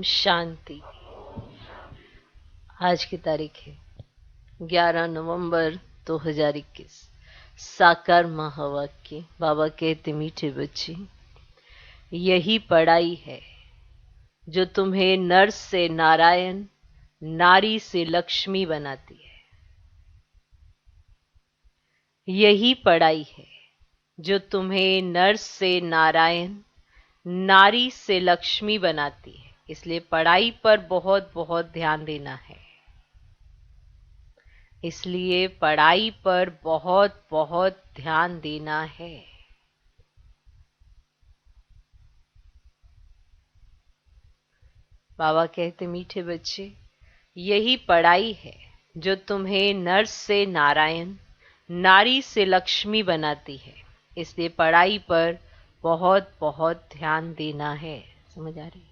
शांति। आज की तारीख है 11 नवंबर 2021। साकार महावाक्य। बाबा कहते, मीठे बच्चे, यही पढ़ाई है जो तुम्हें नर से नारायण, नारी से लक्ष्मी बनाती है। यही पढ़ाई है जो तुम्हें नर से नारायण, नारी से लक्ष्मी बनाती है। इसलिए पढ़ाई पर बहुत बहुत ध्यान देना है। इसलिए पढ़ाई पर बहुत बहुत ध्यान देना है। बाबा कहते, मीठे बच्चे, यही पढ़ाई है जो तुम्हें नर से नारायण, नारी से लक्ष्मी बनाती है। इसलिए पढ़ाई पर बहुत बहुत ध्यान देना है। समझ आ रही?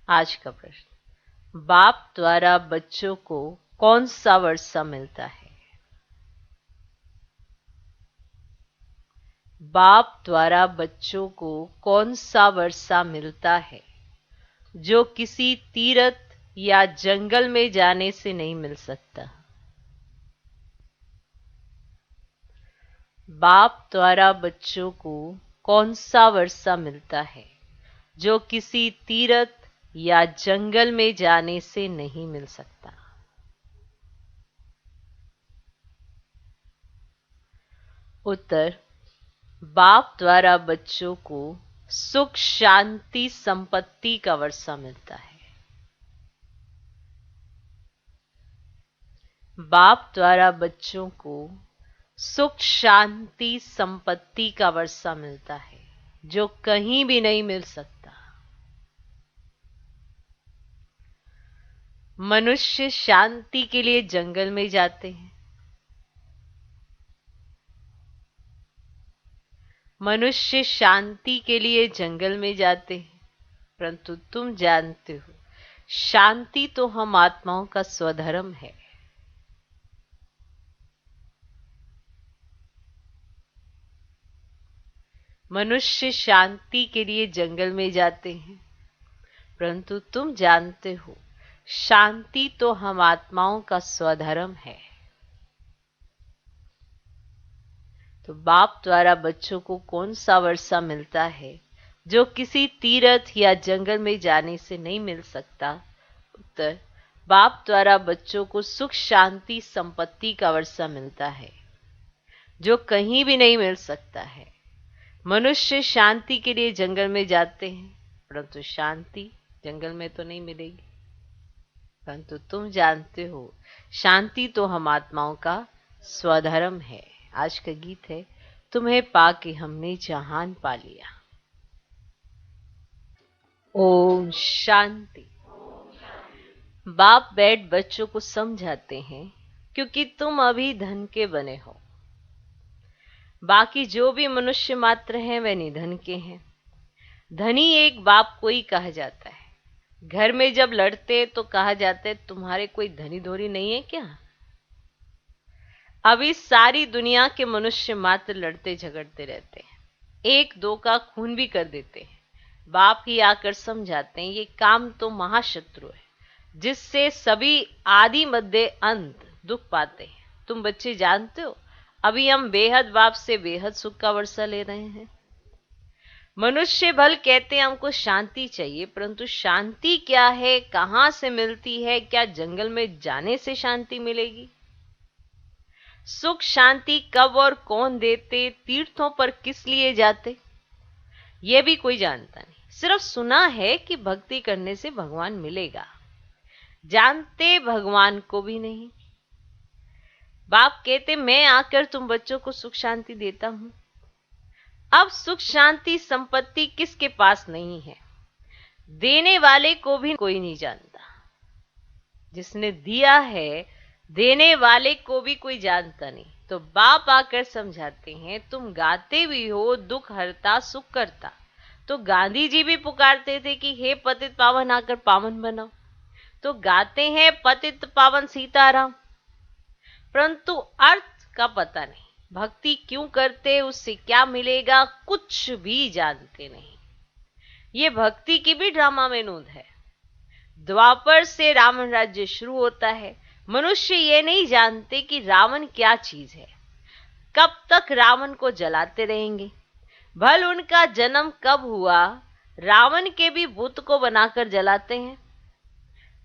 आज का प्रश्न, बाप द्वारा बच्चों को कौन सा वर्षा मिलता है? बाप द्वारा बच्चों को कौन सा वर्षा मिलता है जो किसी तीर्थ या जंगल में जाने से नहीं मिल सकता? बाप द्वारा बच्चों को कौन सा वर्षा मिलता है जो किसी तीर्थ या जंगल में जाने से नहीं मिल सकता? उत्तर, बाप द्वारा बच्चों को सुख शांति संपत्ति का वर्षा मिलता है। बाप द्वारा बच्चों को सुख शांति संपत्ति का वर्षा मिलता है जो कहीं भी नहीं मिल सकता। मनुष्य शांति के लिए जंगल में जाते हैं। मनुष्य शांति के लिए जंगल में जाते हैं, परंतु तुम जानते हो, शांति तो हम आत्माओं का स्वधर्म है। मनुष्य शांति के लिए जंगल में जाते हैं, परंतु तुम जानते हो, शांति तो हम आत्माओं का स्वधर्म है। तो बाप द्वारा बच्चों को कौन सा वर्षा मिलता है जो किसी तीर्थ या जंगल में जाने से नहीं मिल सकता? उत्तर, बाप द्वारा बच्चों को सुख शांति संपत्ति का वर्षा मिलता है जो कहीं भी नहीं मिल सकता है। मनुष्य शांति के लिए जंगल में जाते हैं, परंतु शांति जंगल में तो नहीं मिलेगी। परंतु तुम जानते हो, शांति तो हम आत्माओं का स्वधर्म है। आज का गीत है, तुम्हें पाके हमने जहान पा लिया। ओम शांति। बाप बैठ बच्चों को समझाते हैं, क्योंकि तुम अभी धन के बने हो। बाकी जो भी मनुष्य मात्र हैं वे निधन के हैं। धनी एक बाप को ही कहा जाता है। घर में जब लड़ते तो कहा जाता है, तुम्हारे कोई धनी धोरी नहीं है क्या? अभी सारी दुनिया के मनुष्य मात्र लड़ते झगड़ते रहते हैं, एक दो का खून भी कर देते हैं। बाप ही आकर समझाते हैं, ये काम तो महाशत्रु है जिससे सभी आदि मध्य अंत दुख पाते हैं। तुम बच्चे जानते हो, अभी हम बेहद बाप से बेहद सुख का वर्षा ले रहे हैं। मनुष्य भल कहते हैं हमको शांति चाहिए, परंतु शांति क्या है, कहां से मिलती है? क्या जंगल में जाने से शांति मिलेगी? सुख शांति कब और कौन देते? तीर्थों पर किस लिए जाते? यह भी कोई जानता नहीं। सिर्फ सुना है कि भक्ति करने से भगवान मिलेगा, जानते भगवान को भी नहीं। बाप कहते, मैं आकर तुम बच्चों को सुख शांति देता हूं। अब सुख शांति संपत्ति किसके पास नहीं है? देने वाले को भी कोई नहीं जानता। जिसने दिया है, देने वाले को भी कोई जानता नहीं। तो बाप आकर समझाते हैं, तुम गाते भी हो दुख हरता सुख करता। तो गांधी जी भी पुकारते थे कि हे पतित पावन आकर पावन बनाओ। तो गाते हैं पतित पावन सीताराम, परंतु अर्थ का पता नहीं। भक्ति क्यों करते, उससे क्या मिलेगा, कुछ भी जानते नहीं। ये भक्ति की भी ड्रामा में नोंद है। द्वापर से रावण राज्य शुरू होता है। मनुष्य ये नहीं जानते कि रावण क्या चीज है, कब तक रावण को जलाते रहेंगे, भल उनका जन्म कब हुआ। रावण के भी बुत को बनाकर जलाते हैं,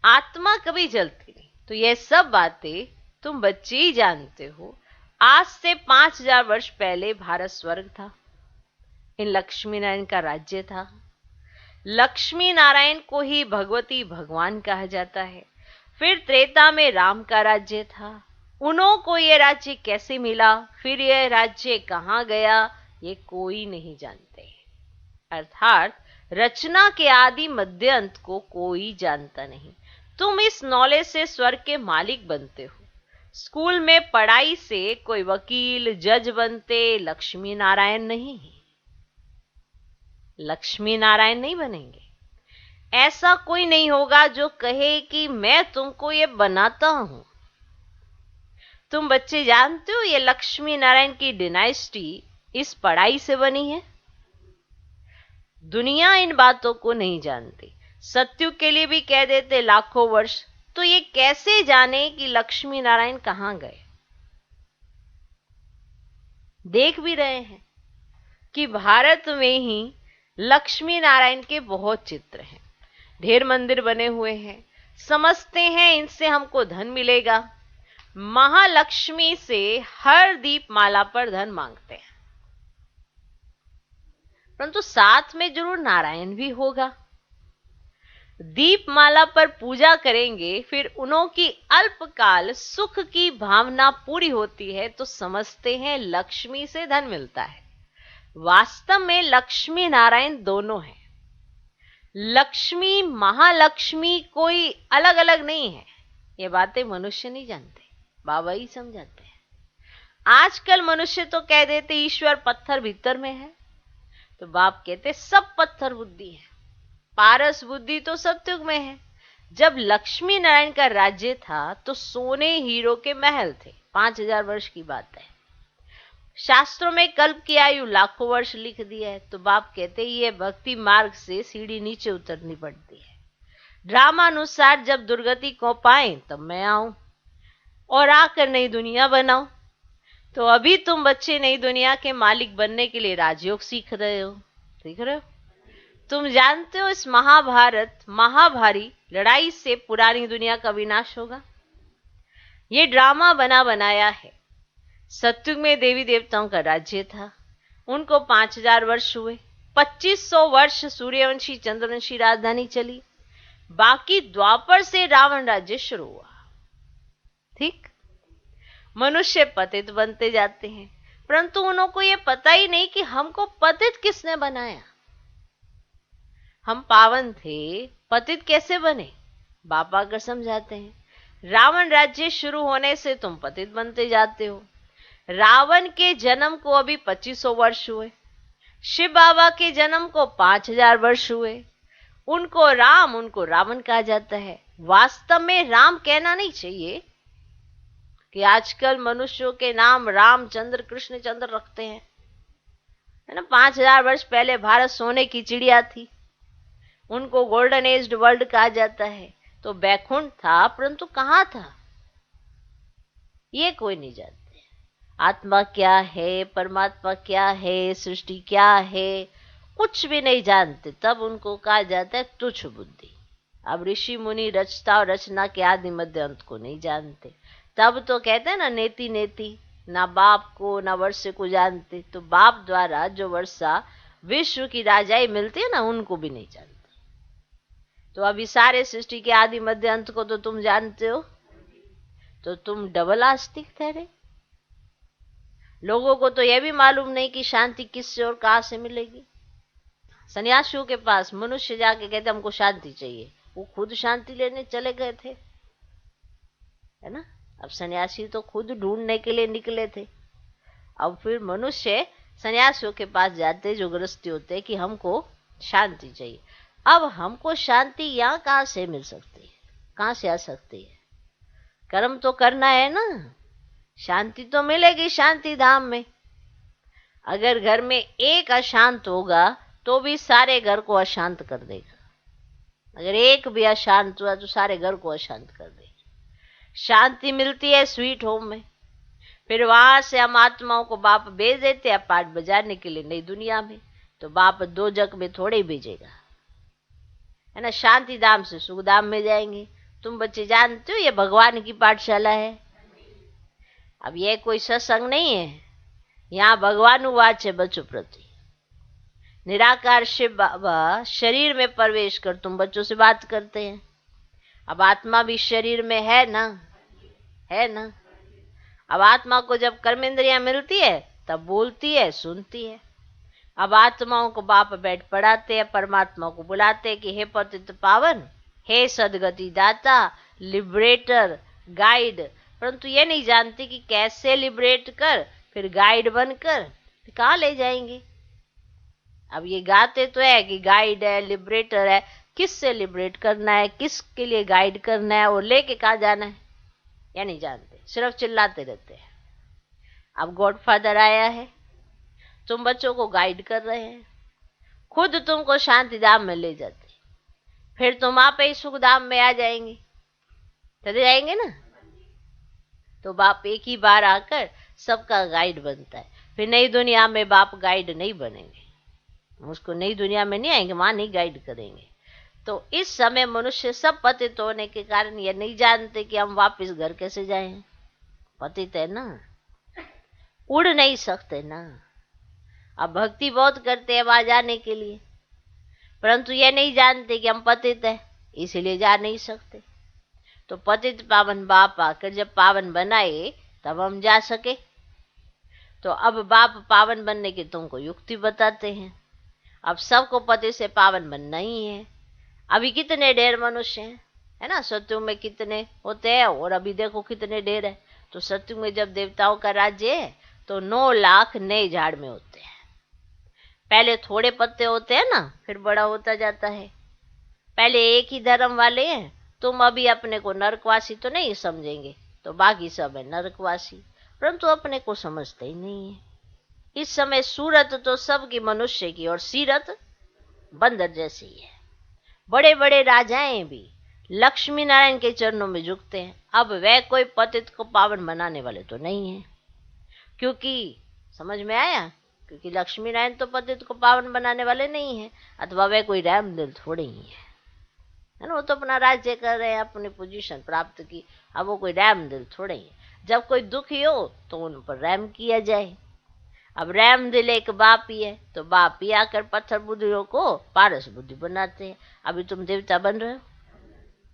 आत्मा कभी जलती नहीं। तो ये सब बातें तुम बच्चे ही जानते हो। आज से 5000 वर्ष पहले भारत स्वर्ग था, इन लक्ष्मी नारायण का राज्य था। लक्ष्मी नारायण को ही भगवती भगवान कहा जाता है। फिर त्रेता में राम का राज्य था। उन्हों को ये राज्य कैसे मिला, फिर यह राज्य कहाँ गया, ये कोई नहीं जानते। अर्थात रचना के आदि मध्य अंत को कोई जानता नहीं। तुम इस नॉलेज से स्वर्ग के मालिक बनते हो। स्कूल में पढ़ाई से कोई वकील जज बनते, लक्ष्मी नारायण नहीं। लक्ष्मी नारायण नहीं बनेंगे। ऐसा कोई नहीं होगा जो कहे कि मैं तुमको ये बनाता हूं। तुम बच्चे जानते हो ये लक्ष्मी नारायण की डिनाइस्टी इस पढ़ाई से बनी है। दुनिया इन बातों को नहीं जानती। सत्युग के लिए भी कह देते लाखों वर्ष, तो ये कैसे जाने कि लक्ष्मी नारायण कहां गए। देख भी रहे हैं कि भारत में ही लक्ष्मी नारायण के बहुत चित्र हैं, ढेर मंदिर बने हुए हैं। समझते हैं इनसे हमको धन मिलेगा। महालक्ष्मी से हर दीपमाला पर धन मांगते हैं, परंतु साथ में जरूर नारायण भी होगा। दीपमाला पर पूजा करेंगे, फिर उन्हों की अल्पकाल सुख की भावना पूरी होती है तो समझते हैं लक्ष्मी से धन मिलता है। वास्तव में लक्ष्मी नारायण दोनों हैं। लक्ष्मी महालक्ष्मी कोई अलग अलग नहीं है। ये बातें मनुष्य नहीं जानते, बाबा ही समझाते हैं। आजकल मनुष्य तो कह देते ईश्वर पत्थर भीतर में है, तो बाप कहते सब पत्थर बुद्धि है। पारस बुद्धि तो सत्युग में है। जब लक्ष्मी नारायण का राज्य था तो सोने हीरो के महल थे। 5000 वर्ष की बात है। शास्त्रों में कल्प की आयु लाखों वर्ष लिख दिया है। तो बाप कहते ये भक्ति मार्ग से सीढ़ी नीचे उतरनी पड़ती है। ड्रामा अनुसार जब दुर्गति को पाए तब मैं आऊं और आकर नई दुनिया बनाऊं। तो अभी तुम बच्चे नई दुनिया के मालिक बनने के लिए राजयोग सीख रहे हो। तुम जानते हो इस महाभारत महाभारी लड़ाई से पुरानी दुनिया का विनाश होगा। ये ड्रामा बना बनाया है। सत्युग में देवी देवताओं का राज्य था, उनको 5000 वर्ष हुए। 2500 वर्ष सूर्यवंशी चंद्रवंशी राजधानी चली। बाकी द्वापर से रावण राज्य शुरू हुआ। ठीक, मनुष्य पतित बनते जाते हैं, परंतु उनको ये पता ही नहीं कि हमको पतित किसने बनाया। हम पावन थे, पतित कैसे बने, बाबा आकर समझाते हैं। रावण राज्य शुरू होने से तुम पतित बनते जाते हो। रावण के जन्म को अभी 2500 वर्ष हुए। शिव बाबा के जन्म को 5000 वर्ष हुए। उनको रावण कहा जाता है। वास्तव में राम कहना नहीं चाहिए कि आजकल मनुष्यों के नाम रामचंद्र कृष्णचंद्र रखते हैं, है ना। 5000 वर्ष पहले भारत सोने की चिड़िया थी, उनको गोल्डन एज्ड वर्ल्ड कहा जाता है। तो बैकुंठ था, परंतु कहां था ये कोई नहीं जानते। आत्मा क्या है, परमात्मा क्या है, सृष्टि क्या है, कुछ भी नहीं जानते। तब उनको कहा जाता है तुच्छ बुद्धि। अब ऋषि मुनि रचता और रचना के आदि मध्य अंत को नहीं जानते। तब तो कहते हैं ना नेति नेति, ना बाप को ना वर्षा को जानते। तो बाप द्वारा जो वर्षा विश्व की राजाई मिलती है ना, उनको भी नहीं जानते। तो अभी सारे सृष्टि के आदि मध्य अंत को तो तुम जानते हो, तो तुम डबल आस्तिक ठहरे। लोगों को तो यह भी मालूम नहीं कि शांति किससे और कहां से मिलेगी। सन्यासियों के पास मनुष्य जाके कहते हमको शांति चाहिए, वो खुद शांति लेने चले गए थे, है ना। अब सन्यासी तो खुद ढूंढने के लिए निकले थे। अब फिर मनुष्य सन्यासियों के पास जाते जो गृहस्थी होते कि हमको शांति चाहिए। अब हमको शांति यहाँ कहां से मिल सकती है, कहां से आ सकती है। कर्म तो करना है ना, शांति तो मिलेगी शांति धाम में। अगर घर में एक अशांत होगा तो भी सारे घर को अशांत कर देगा। अगर एक भी अशांत हुआ तो सारे घर को अशांत कर देगा। शांति मिलती है स्वीट होम में, फिर वहां से हम आत्माओं को बाप भेज देते हैं पाठ बजाने के लिए नई दुनिया में। तो बाप दो जग में थोड़े ही भेजेगा, है ना। शांति धाम से सुख धाम में जाएंगे। तुम बच्चे जानते हो ये भगवान की पाठशाला है। अब ये कोई सत्संग नहीं है, यहाँ भगवान वाच है बच्चों प्रति। निराकार शिव बाबा शरीर में प्रवेश कर तुम बच्चों से बात करते हैं। अब आत्मा भी शरीर में है ना, है ना। अब आत्मा को जब कर्मेंद्रियां मिलती है तब बोलती है, सुनती है। अब आत्माओं को बाप बैठ पढ़ाते हैं, परमात्मा को बुलाते हैं कि हे पतित पावन, हे सदगति दाता, लिबरेटर, गाइड। परंतु ये नहीं जानती कि कैसे लिबरेट कर फिर गाइड बनकर कहाँ ले जाएंगे। अब ये गाते तो है कि गाइड है, लिबरेटर है, किससे लिबरेट करना है, किसके लिए गाइड करना है और लेके कहाँ जाना है, या नहीं जानते, सिर्फ चिल्लाते रहते हैं। अब गॉडफादर आया है, तुम बच्चों को गाइड कर रहे हैं, खुद तुमको शांति धाम में ले जाते, फिर तुम आप ही सुख धाम में आ जाएंगे, चले जाएंगे ना। तो बाप एक ही बार आकर सबका गाइड बनता है। फिर नई दुनिया में बाप गाइड नहीं बनेंगे, उसको नई दुनिया में नहीं आएंगे, वहां नहीं गाइड करेंगे। तो इस समय मनुष्य सब पतित होने के कारण ये नहीं जानते कि हम वापस घर कैसे जाएं। पतित है ना, उड़ नहीं सकते ना। अब भक्ति बहुत करते हैं वहां जाने के लिए, परंतु ये नहीं जानते कि हम पतित है, इसीलिए जा नहीं सकते। तो पतित पावन बाप आकर जब पावन बनाए तब हम जा सके। तो अब बाप पावन बनने की तुमको युक्ति बताते हैं। अब सबको पति से पावन बनना ही है। अभी कितने ढेर मनुष्य हैं, है ना। सत्युग में कितने होते हैं और अभी देखो कितने ढेर है। तो सत्युग में जब देवताओं का राज्य है तो 9 लाख नए झाड़ में होते हैं। पहले थोड़े पत्ते होते हैं ना, फिर बड़ा होता जाता है। पहले एक ही धर्म वाले हैं, तुम अभी अपने को नरकवासी तो नहीं समझेंगे, तो बाकी सब है नरकवासी, परंतु अपने को समझते ही नहीं है। इस समय सूरत तो सबकी मनुष्य की और सीरत बंदर जैसी है। बड़े बड़े राजाएं भी लक्ष्मी नारायण के चरणों में झुकते हैं। अब वह कोई पतित को पावन बनाने वाले तो नहीं है, क्योंकि समझ में आया, क्योंकि लक्ष्मी नारायण तो पतित को पावन बनाने वाले नहीं है, अथवा वह कोई रैम दिल थोड़े ही है ना। वो तो अपना राज्य कर रहे हैं, अपनी पोजीशन प्राप्त की। अब वो कोई रैम दिल थोड़े ही है। जब कोई दुखी हो तो उन पर रैम किया जाए। अब रैम दिल एक बाप ही है, तो बाप ही आकर पत्थर बुद्धियों को पारस बुद्धि बनाते हैं। अभी तुम देवता बन रहे हो,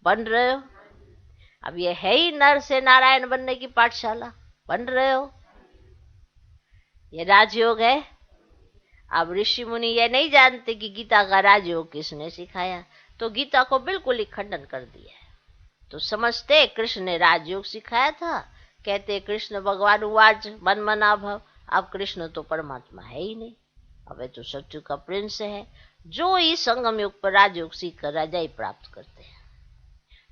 बन रहे हो। अब ये है ही नर से नारायण बनने की पाठशाला, बन रहे हो। ये राजयोग है। अब ऋषि मुनि ये नहीं जानते कि गीता का राजयोग किसने सिखाया, तो गीता को बिल्कुल ही खंडन कर दिया है। तो समझते कृष्ण ने राजयोग सिखाया था, कहते कृष्ण भगवान वाच मन मना भव। अब कृष्ण तो परमात्मा है ही नहीं, अब तो सत्य का प्रिंस है, जो ही संगम युग पर राजयोग सीख कर राजाई प्राप्त करते हैं,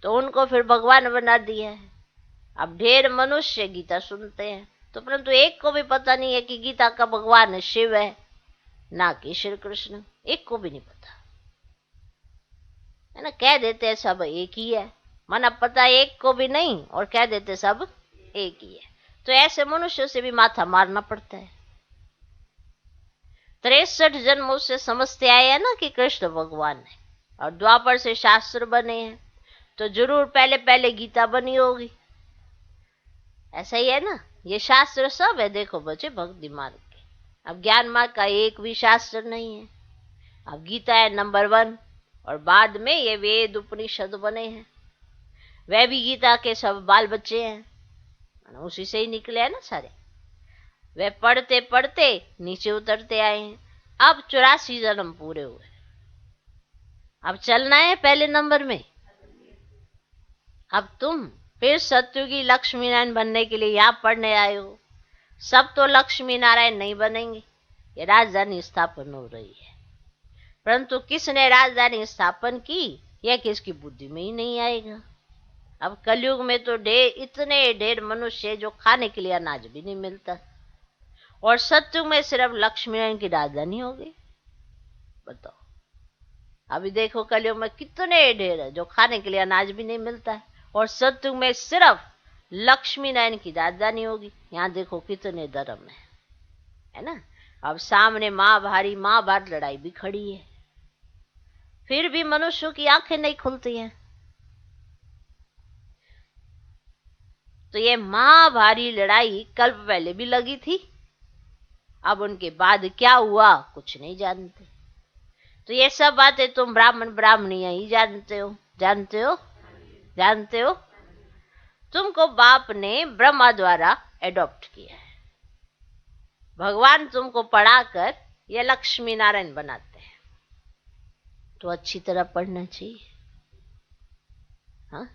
तो उनको फिर भगवान बना दिया है। अब ढेर मनुष्य गीता सुनते हैं, तो परंतु एक को भी पता नहीं है कि गीता का भगवान शिव है ना कि श्री कृष्ण, एक को भी नहीं पता, है ना। कह देते हैं सब एक ही है, माना पता एक को भी नहीं और कह देते सब एक ही है। तो ऐसे मनुष्य से भी माथा मारना पड़ता है। 63 जन्मों से समझते आए हैं ना कि कृष्ण भगवान है, और द्वापर से शास्त्र बने हैं, तो जरूर पहले पहले गीता बनी होगी। ऐसा ही है ना, ये शास्त्र सब है देखो बच्चे भक्ति मार्ग के। अब ज्ञान मार्ग का एक भी शास्त्र नहीं है। अब गीता है नंबर 1, और बाद में ये वेद उपनिषद बने हैं, वह भी गीता के सब बाल बच्चे हैं, उसी से ही निकले हैं ना सारे। वे पढ़ते पढ़ते नीचे उतरते आए हैं। अब 84 जन्म पूरे हुए, अब चलना है पहले नंबर में। अब तुम फिर सत्युगी लक्ष्मी नारायण बनने के लिए यहाँ पढ़ने आए हो। सब तो लक्ष्मी नारायण नहीं बनेंगे, ये राजधानी स्थापन हो रही है, परंतु किसने राजधानी स्थापन की यह किसकी बुद्धि में ही नहीं आएगा। अब कलयुग में तो इतने ढेर मनुष्य जो खाने के लिए अनाज भी नहीं मिलता, और सत्युग में सिर्फ लक्ष्मी नारायण की राजधानी हो गई। बताओ। अभी देखो कलयुग में कितने ढेर है जो खाने के लिए अनाज भी नहीं मिलता है, और सत्युग में सिर्फ लक्ष्मी नारायण की राजधानी होगी। यहाँ देखो कितने धर्म है ना। अब सामने महाभारत लड़ाई भी खड़ी है, फिर भी मनुष्यों की आंखें नहीं खुलती हैं। तो ये महाभारी लड़ाई कल्प पहले भी लगी थी, अब उनके बाद क्या हुआ कुछ नहीं जानते। तो ये सब बातें तुम ब्राह्मण ब्राह्मणी ही जानते हो, जानते हो, जानते हो। तुमको बाप ने ब्रह्मा द्वारा एडॉप्ट किया है। भगवान तुमको पढ़ाकर ये लक्ष्मी नारायण बनाते हैं, तो अच्छी तरह पढ़ना चाहिए। हाँ,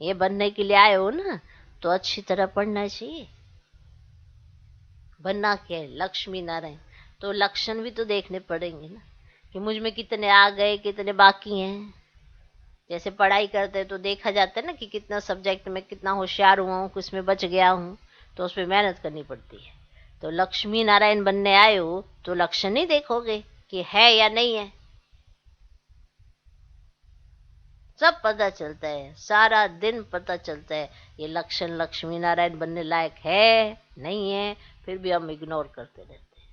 ये बनने के लिए आए हो ना, तो अच्छी तरह पढ़ना चाहिए। बनना क्या है? लक्ष्मी नारायण। तो लक्षण भी तो देखने पड़ेंगे ना, कि मुझ में कितने आ गए, कितने बाकी हैं। जैसे पढ़ाई करते हैं तो देखा जाता है ना कि कितना सब्जेक्ट में कितना होशियार हुआ हूँ, किस में बच गया हूँ, तो उस पर मेहनत करनी पड़ती है। तो लक्ष्मी नारायण बनने आए हो तो लक्षण नहीं देखोगे कि है या नहीं है, सब पता चलता है, सारा दिन पता चलता है ये लक्षण लक्ष्मी नारायण बनने लायक है नहीं है, फिर भी हम इग्नोर करते रहते हैं।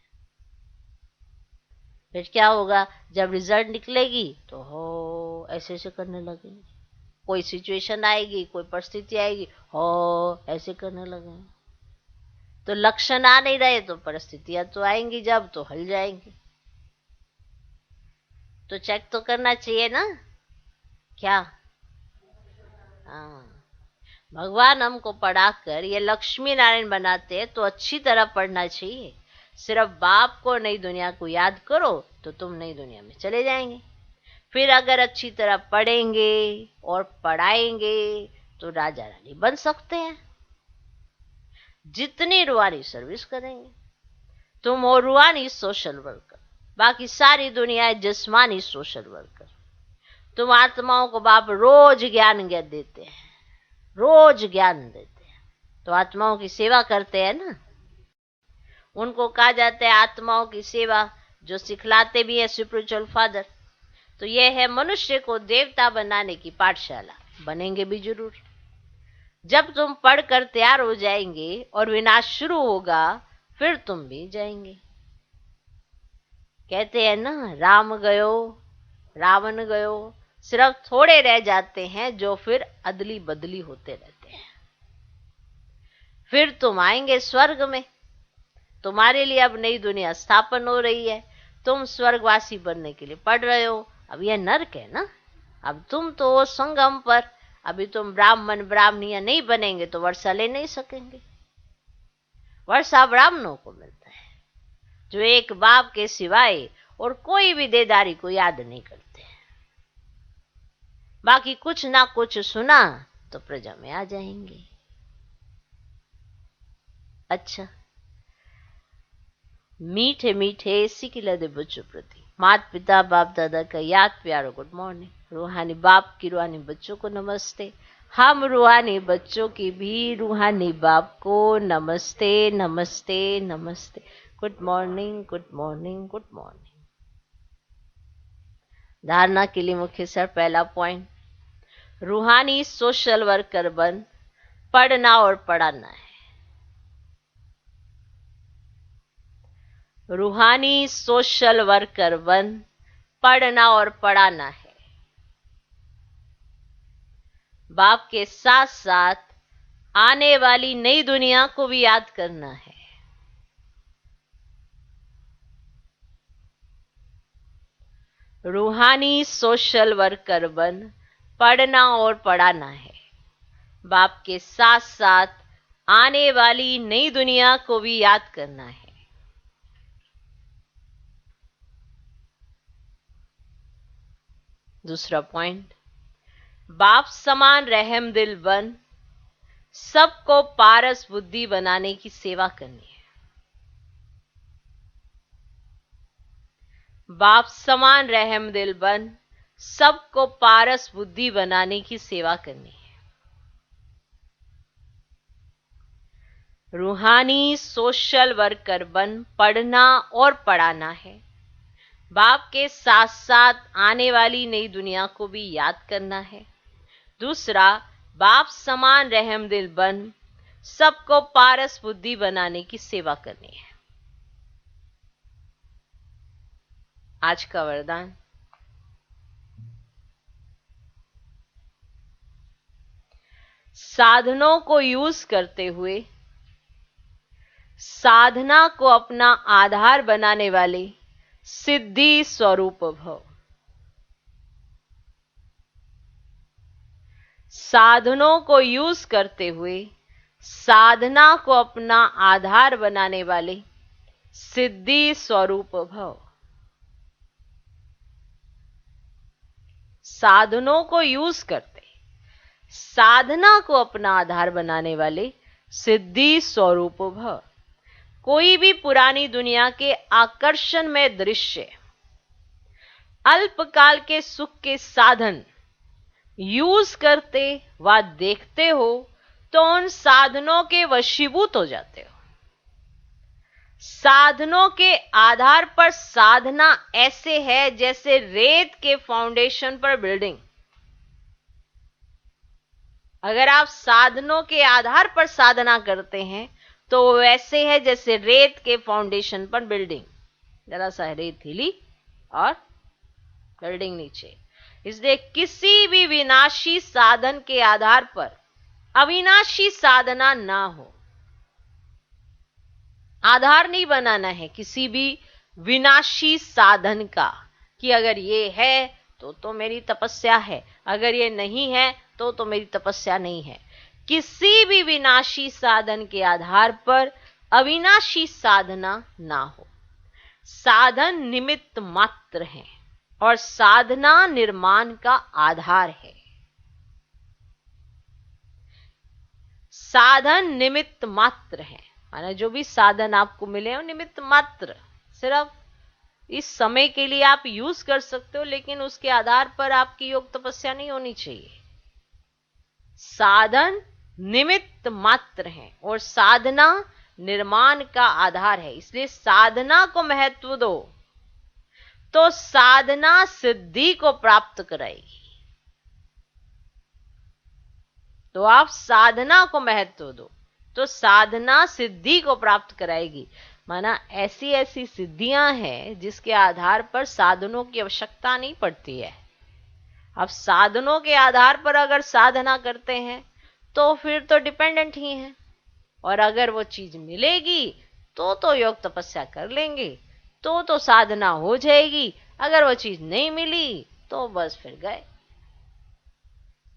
फिर क्या होगा, जब रिजल्ट निकलेगी तो हो ऐसे ऐसे करने लगेंगे। कोई सिचुएशन आएगी, कोई परिस्थिति आएगी, हो ऐसे करने लगेंगे। तो लक्षण आ नहीं रहे तो परिस्थितियां तो आएंगी, जब तो हल जाएंगे। तो चेक तो करना चाहिए ना। क्या? हाँ, भगवान हमको पढ़ाकर ये लक्ष्मी नारायण बनाते हैं, तो अच्छी तरह पढ़ना चाहिए। सिर्फ बाप को नई दुनिया को याद करो तो तुम नई दुनिया में चले जाएंगे। फिर अगर अच्छी तरह पढ़ेंगे और पढ़ाएंगे तो राजा रानी बन सकते हैं। जितनी रूहानी सर्विस करेंगे, तुम हो रूहानी सोशल वर्कर, बाकी सारी दुनिया है जिस्मानी सोशल वर्कर। तुम आत्माओं को बाप रोज ज्ञान देते हैं, रोज ज्ञान देते हैं, तो आत्माओं की सेवा करते हैं ना। उनको कहा जाता है आत्माओं की सेवा, जो सिखलाते भी है स्पिरिचुअल फादर। तो ये है मनुष्य को देवता बनाने की पाठशाला, बनेंगे भी जरूर। जब तुम पढ़कर तैयार हो जाएंगे और विनाश शुरू होगा, फिर तुम भी जाएंगे। कहते हैं ना, राम गयो रावण गयो, सिर्फ थोड़े रह जाते हैं जो फिर अदली बदली होते रहते हैं। फिर तुम आएंगे स्वर्ग में। तुम्हारे लिए अब नई दुनिया स्थापन हो रही है, तुम स्वर्गवासी बनने के लिए पढ़ रहे हो। अब यह नर्क है ना। अब तुम तो हो संगम पर, अभी तुम ब्राह्मण ब्राह्मणियां नहीं बनेंगे तो वर्षा ले नहीं सकेंगे। वर्षा ब्राह्मणों को मिलता है, जो एक बाप के सिवाय और कोई भी देदारी को याद नहीं करते। बाकी कुछ ना कुछ सुना तो प्रजा में आ जाएंगे। अच्छा, मीठे मीठे सिकिलदे बच्चों प्रति माता पिता बाप दादा का याद प्यारो गुड मॉर्निंग। रूहानी बाप की रूहानी बच्चों को नमस्ते। हम रूहानी बच्चों की भी रूहानी बाप को नमस्ते नमस्ते नमस्ते। Good morning good morning good morning. धारणा के लिए मुख्य सर पहला पॉइंट, रूहानी सोशल वर्कर बन, पढ़ना और पढ़ाना है। रूहानी सोशल वर्कर बन, पढ़ना और पढ़ाना है। बाप के साथ साथ आने वाली नई दुनिया को भी याद करना है। रूहानी सोशल वर्कर बन, पढ़ना और पढ़ाना है। बाप के साथ साथ आने वाली नई दुनिया को भी याद करना है। दूसरा पॉइंट, बाप समान रहम दिल बन, सबको पारस बुद्धि बनाने की सेवा करनी है। बाप समान रहम दिल बन, सबको पारस बुद्धि बनाने की सेवा करनी है। रूहानी सोशल वर्कर बन, पढ़ना और पढ़ाना है। बाप के साथ साथ आने वाली नई दुनिया को भी याद करना है। दूसरा, बाप समान रहमदिल बन सबको पारस बुद्धि बनाने की सेवा करनी है। आज का वरदान, साधनों को यूज करते हुए साधना को अपना आधार बनाने वाले सिद्धि स्वरूप भव। साधनों को यूज करते हुए साधना को अपना आधार बनाने वाले सिद्धि स्वरूप भव। साधनों को यूज करते साधना को अपना आधार बनाने वाले सिद्धि स्वरूप भव। कोई भी पुरानी दुनिया के आकर्षण में दृश्य, अल्पकाल के सुख के साधन यूज करते व देखते हो तो उन साधनों के वशीभूत हो जाते हो। साधनों के आधार पर साधना ऐसे है जैसे रेत के फाउंडेशन पर बिल्डिंग। अगर आप साधनों के आधार पर साधना करते हैं तो वैसे है जैसे रेत के फाउंडेशन पर बिल्डिंग। जरा सा रेत हिली और बिल्डिंग नीचे। इसलिए किसी भी विनाशी साधन के आधार पर अविनाशी साधना ना हो। आधार नहीं बनाना है किसी भी विनाशी साधन का कि अगर ये है तो मेरी तपस्या है, अगर ये नहीं है तो मेरी तपस्या नहीं है। किसी भी विनाशी साधन के आधार पर अविनाशी साधना ना हो। साधन निमित्त मात्र है और साधना निर्माण का आधार है। साधन निमित्त मात्र है, माना जो भी साधन आपको मिले हैं निमित्त मात्र, सिर्फ इस समय के लिए आप यूज कर सकते हो, लेकिन उसके आधार पर आपकी योग तपस्या नहीं होनी चाहिए। साधन निमित्त मात्र है और साधना निर्माण का आधार है। इसलिए साधना को महत्व दो तो साधना सिद्धि को प्राप्त कराएगी। तो आप साधना को महत्व दो तो साधना सिद्धि को प्राप्त कराएगी। माना ऐसी ऐसी सिद्धियां हैं जिसके आधार पर साधनों की आवश्यकता नहीं पड़ती है। अब साधनों के आधार पर अगर साधना करते हैं तो फिर तो डिपेंडेंट ही हैं, और अगर वो चीज मिलेगी तो योग तपस्या कर लेंगे, तो साधना हो जाएगी। अगर वो चीज नहीं मिली तो बस फिर गए।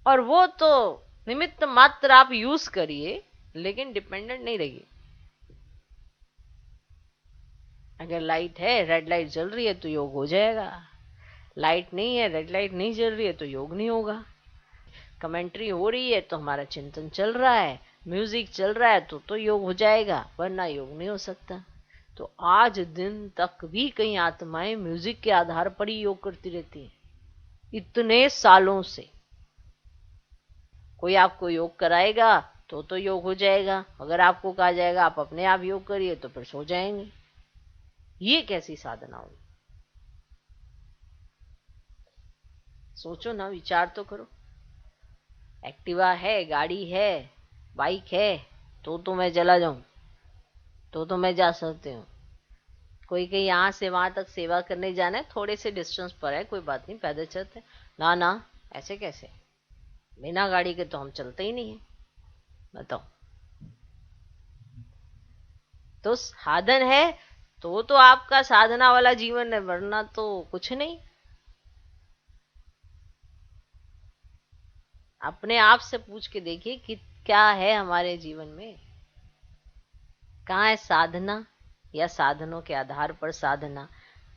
और वो तो निमित्त मात्र आप यूज करिए लेकिन डिपेंडेंट नहीं रहिए। अगर लाइट है, रेड लाइट जल रही है तो योग हो जाएगा। लाइट नहीं है, रेड लाइट नहीं जल रही है तो योग नहीं होगा। कमेंट्री हो रही है तो हमारा चिंतन चल रहा है, म्यूजिक चल रहा है तो योग हो जाएगा, वरना योग नहीं हो सकता। तो आज दिन तक भी कई आत्माएं म्यूजिक के आधार पर ही योग करती रहती हैं, इतने सालों से। कोई आपको योग कराएगा तो योग हो जाएगा, अगर आपको कहा जाएगा आप अपने आप योग करिए तो फिर सो जाएंगे। ये कैसी साधना हुई? सोचो ना, विचार तो करो। एक्टिवा है, गाड़ी है, बाइक है तो मैं चला जाऊं, तो मैं जा सकती हूँ। कोई कहीं यहां से वहां तक सेवा करने जाना है, थोड़े से डिस्टेंस पर है, कोई बात नहीं, पैदल चलते। ना ऐसे कैसे? बिना गाड़ी के तो हम चलते ही नहीं है, बताओ। तो साधन है तो आपका साधना वाला जीवन है, वरना तो कुछ नहीं। अपने आप से पूछ के देखिए कि क्या है हमारे जीवन में, कहाँ है साधना या साधनों के आधार पर साधना।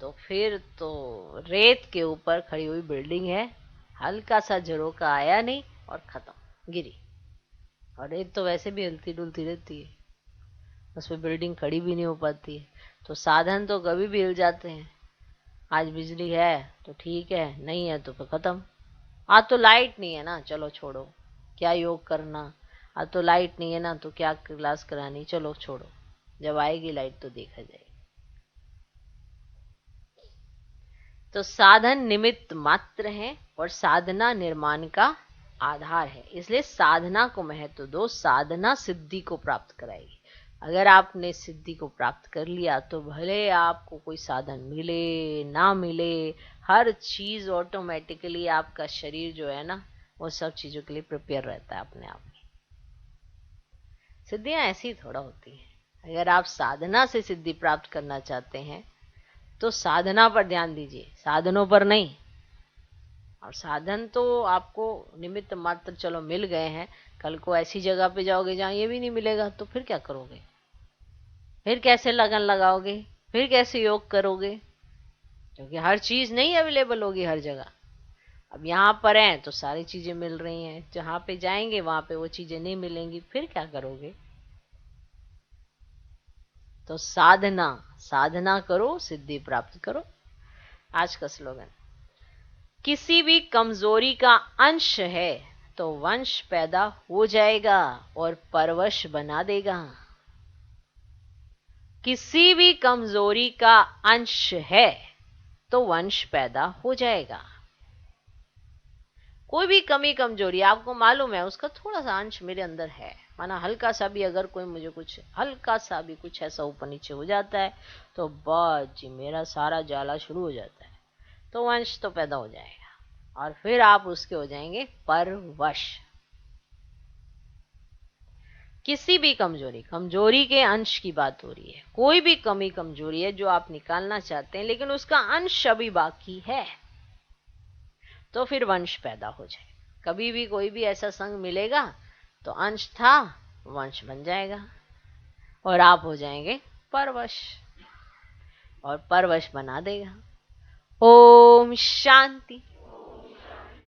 तो फिर तो रेत के ऊपर खड़ी हुई बिल्डिंग है, हल्का सा झरोका आया नहीं और खत्म, गिरी। और रेत तो वैसे भी हिलती डुलती रहती है, उस पर बिल्डिंग खड़ी भी नहीं हो पाती है। तो साधन तो कभी भी हिल जाते हैं। आज बिजली है तो ठीक है, नहीं है तो फिर खत्म। आज तो लाइट नहीं है ना, चलो छोड़ो, क्या योग करना। आज तो लाइट नहीं है ना तो क्या क्लास करानी, चलो छोड़ो, जब आएगी लाइट तो देखा जाएगा। तो साधन निमित्त मात्र है और साधना निर्माण का आधार है, इसलिए साधना को महत्व दो। साधना सिद्धि को प्राप्त कराएगी। अगर आपने सिद्धि को प्राप्त कर लिया तो भले आपको कोई साधन मिले ना मिले, हर चीज ऑटोमेटिकली आपका शरीर जो है ना, वो सब चीजों के लिए प्रिपेयर रहता है अपने आप में। सिद्धियां ऐसी थोड़ा होती है। अगर आप साधना से सिद्धि प्राप्त करना चाहते हैं तो साधना पर ध्यान दीजिए, साधनों पर नहीं। और साधन तो आपको निमित्त मात्र चलो मिल गए हैं, कल को ऐसी जगह पे जाओगे जहां ये भी नहीं मिलेगा तो फिर क्या करोगे? फिर कैसे लगन लगाओगे? फिर कैसे योग करोगे? क्योंकि हर चीज नहीं अवेलेबल होगी हर जगह। अब यहाँ पर हैं तो सारी चीजें मिल रही हैं, जहां पे जाएंगे वहां पे वो चीजें नहीं मिलेंगी, फिर क्या करोगे? तो साधना, साधना करो, सिद्धि प्राप्त करो। आज का स्लोगन, किसी भी कमजोरी का अंश है तो वंश पैदा हो जाएगा और परवश बना देगा। किसी भी कमजोरी का अंश है तो वंश पैदा हो जाएगा। कोई भी कमी कमजोरी आपको मालूम है, उसका थोड़ा सा अंश मेरे अंदर है, माना हल्का सा भी, अगर कोई मुझे कुछ हल्का सा भी कुछ ऐसा ऊपर नीचे हो जाता है तो बस जी मेरा सारा जाला शुरू हो जाता है। तो वंश तो पैदा हो जाएगा और फिर आप उसके हो जाएंगे परवश। किसी भी कमजोरी, कमजोरी के अंश की बात हो रही है। कोई भी कमी कमजोरी है जो आप निकालना चाहते हैं लेकिन उसका अंश अभी बाकी है, तो फिर वंश पैदा हो जाए। कभी भी कोई भी ऐसा संग मिलेगा तो अंश था, वंश बन जाएगा और आप हो जाएंगे परवश और परवश बना देगा। ओम शांति।